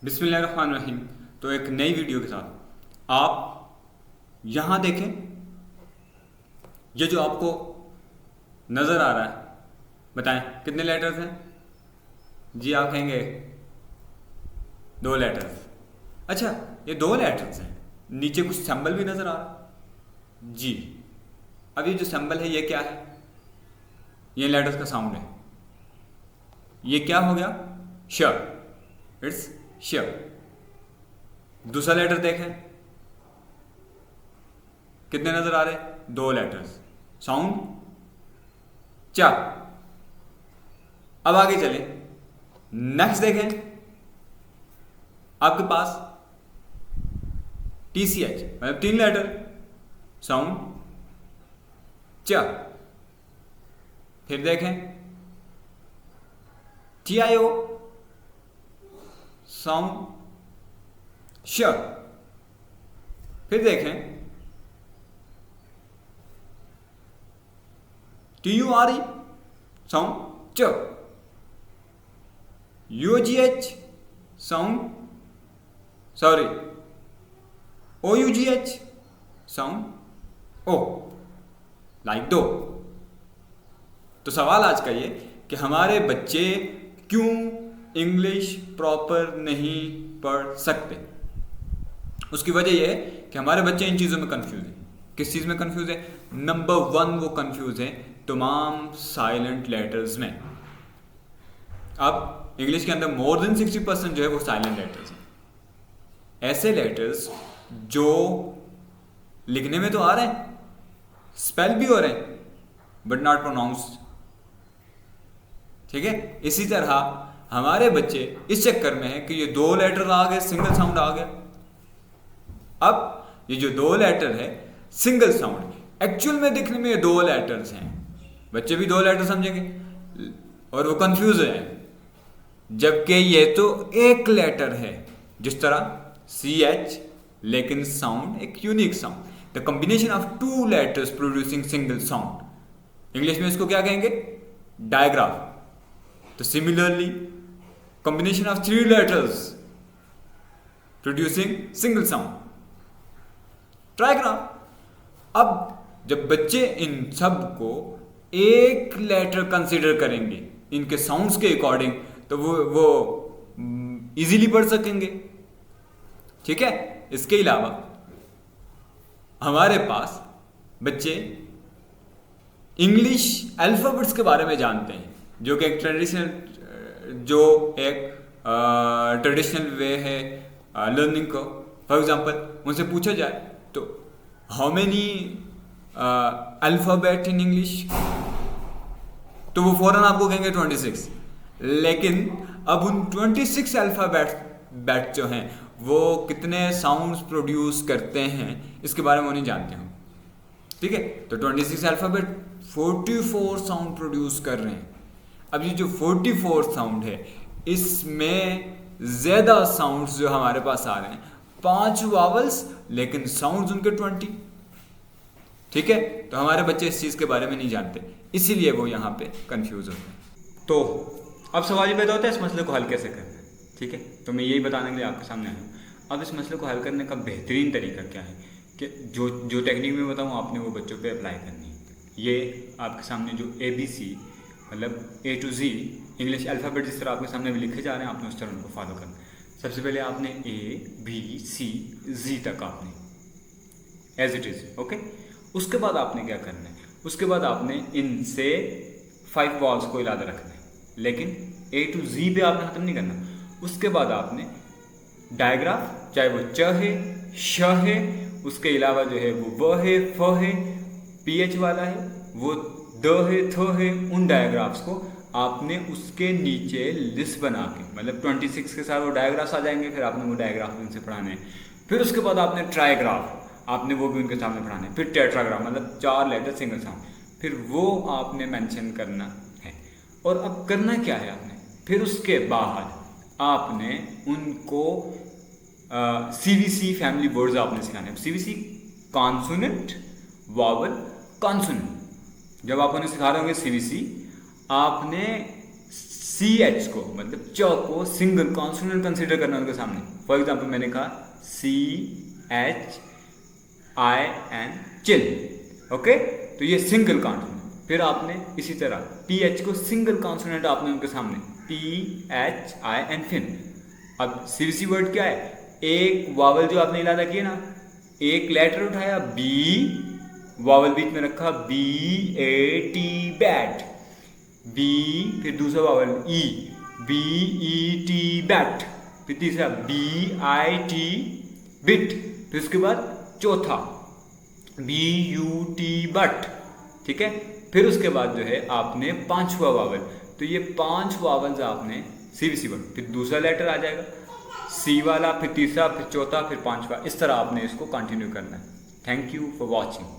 बिस्मिल्लाहिर्रहमानिर्रहीम। तो एक नई वीडियो के साथ आप यहाँ देखें, ये जो आपको नज़र आ रहा है, बताएं कितने लेटर्स हैं? जी आप कहेंगे 2 लेटर्स। अच्छा, ये 2 लेटर्स हैं, नीचे कुछ सिंबल भी नज़र आ रहा है जी। अब ये जो सिंबल है ये क्या है? ये लेटर्स का साउंड है। ये क्या हो गया? श। इट्स श। दूसरा लेटर देखें, कितने नजर आ रहे? 2 लेटर्स, साउंड च। अब आगे चलें, नेक्स्ट देखें, आपके पास TCH मतलब 3 लेटर, साउंड च। फिर देखें TIO, साउंड श। फिर देखें TURE, साउंड च। UGH, sound sorry OUGH, sound ओ। लाइक 2। तो सवाल आज का ये कि हमारे बच्चे क्यों इंग्लिश प्रॉपर नहीं पढ़ सकते। उसकी वजह यह है कि हमारे बच्चे इन चीज़ों में कंफ्यूज हैं। किस चीज़ में कंफ्यूज है? नंबर 1 वो कंफ्यूज है तमाम साइलेंट लेटर्स में। अब इंग्लिश के अंदर मोर देन 60% जो है वो साइलेंट लेटर्स हैं। ऐसे लेटर्स जो लिखने में तो आ रहे हैं, स्पेल भी हो रहे हैं, बट नॉट प्रोनाउंस्ड। ठीक है, इसी तरह हमारे बच्चे इस चक्कर में है कि ये 2 लेटर आ गए, सिंगल साउंड आ गया। अब ये जो 2 लेटर है सिंगल साउंड, एक्चुअल में दिखने में ये 2 लेटर्स हैं, बच्चे भी 2 लेटर समझेंगे और वो कंफ्यूज है, जबकि ये तो 1 लेटर है। जिस तरह CH, लेकिन साउंड एक unique sound, the combination of 2 letters producing single sound. English में इसको क्या कहेंगे? डायग्राफ। तो similarly combination of 3 letters producing single sound, trigraph. अब जब बच्चे इन सब को 1 लेटर कंसीडर करेंगे इनके साउंड्स के अकॉर्डिंग, तो वो इजीली पढ़ सकेंगे। ठीक है, इसके अलावा हमारे पास बच्चे इंग्लिश अल्फ़ाबेट्स के बारे में जानते हैं, जो कि एक ट्रेडिशनल वे है लर्निंग को। फॉर एग्जांपल उनसे पूछा जाए तो how many alphabet in English, तो वो फौरन आपको कहेंगे 26। लेकिन अब उन 26 अल्फ़ाबेट जो हैं वो कितने साउंड्स प्रोड्यूस करते हैं इसके बारे में वो नहीं जानते हैं। ठीक है, तो 26 अल्फ़ाबेट 44 साउंड प्रोड्यूस कर रहे हैं। अब ये जो 44 साउंड है, इसमें ज़्यादा साउंड्स जो हमारे पास आ रहे हैं 5 वावल्स, लेकिन साउंड्स उनके 20। ठीक है, तो हमारे बच्चे इस चीज़ के बारे में नहीं जानते, इसीलिए वो यहाँ पे कंफ्यूज होते हैं। तो अब सवाल ये पैदा होता है इस मसले को हल कैसे करना है। ठीक है, तो मैं यही बताने के लिए आपके सामने आया हूँ। अब इस मसले को हल करने का बेहतरीन तरीका क्या है कि जो टेक्निक मैं बताऊँ आपने वो बच्चों पे अप्लाई करनी है। ये आपके सामने जो ABC मतलब A to Z English alphabet जिस तरह आपके सामने भी लिखे जा रहे हैं, आपने उस तरह उनको फॉलो करना है। सबसे पहले आपने ABCZ तक आपने एज इट इज़, ओके। उसके बाद आपने क्या करना है? उसके बाद आपने इनसे 5 वॉल्स को इलादा रखना है, लेकिन A to Z पे आपने ख़त्म नहीं करना। उसके बाद आपने डायग्राफ, चाहे वो च है, श है, उसके अलावा जो है वो व है, फ है, PH वाला है, वो द है, थ है, उन डायग्राफ्स को आपने उसके नीचे लिस्ट बना के, मतलब 26 के साथ वो डायग्राफ्स आ जाएंगे, फिर आपने वो डायग्राफ उनसे पढ़ाने हैं। फिर उसके बाद आपने ट्राइग्राफ, आपने वो भी उनके सामने पढ़ाने हैं। फिर टेट्राग्राफ मतलब 4 लेटर सिंगल साउंड, फिर वो आपने मेंशन करना है। और अब करना क्या है आपने? फिर उसके बाद आपने उनको CVC फैमिली वर्ड्स आपने सिखाने हैं। CVC consonant, vowel, consonant. जब आप उन्हें सिखा रहे होंगे CVC, आपने सी एच को मतलब च को सिंगल कॉन्सोनेंट कंसीडर करना उनके सामने। फॉर एग्जाम्पल मैंने कहा C H I N chin, okay, तो ये सिंगल कॉन्सोनेंट। फिर आपने इसी तरह पी एच को सिंगल कॉन्सोनेंट आपने उनके सामने P H I N fin. अब सीवीसी वर्ड क्या है, एक वावल जो आपने इलादा किया ना, एक लेटर उठाया बी, वावल बीच में रखा B A T bat, B, फिर दूसरा vowel E, B E T bet, फिर तीसरा बी आई टी बिट, फिर उसके बाद चौथा बी यू टी बट, ठीक है। फिर उसके बाद जो है आपने पांचवा वावल, तो ये 5 वावल्स आपने सीवीसी वर्ड, फिर दूसरा लेटर आ जाएगा सी वाला, फिर तीसरा, फिर चौथा, फिर पांचवा, इस तरह आपने इसको कंटिन्यू करना है। Thank you for watching.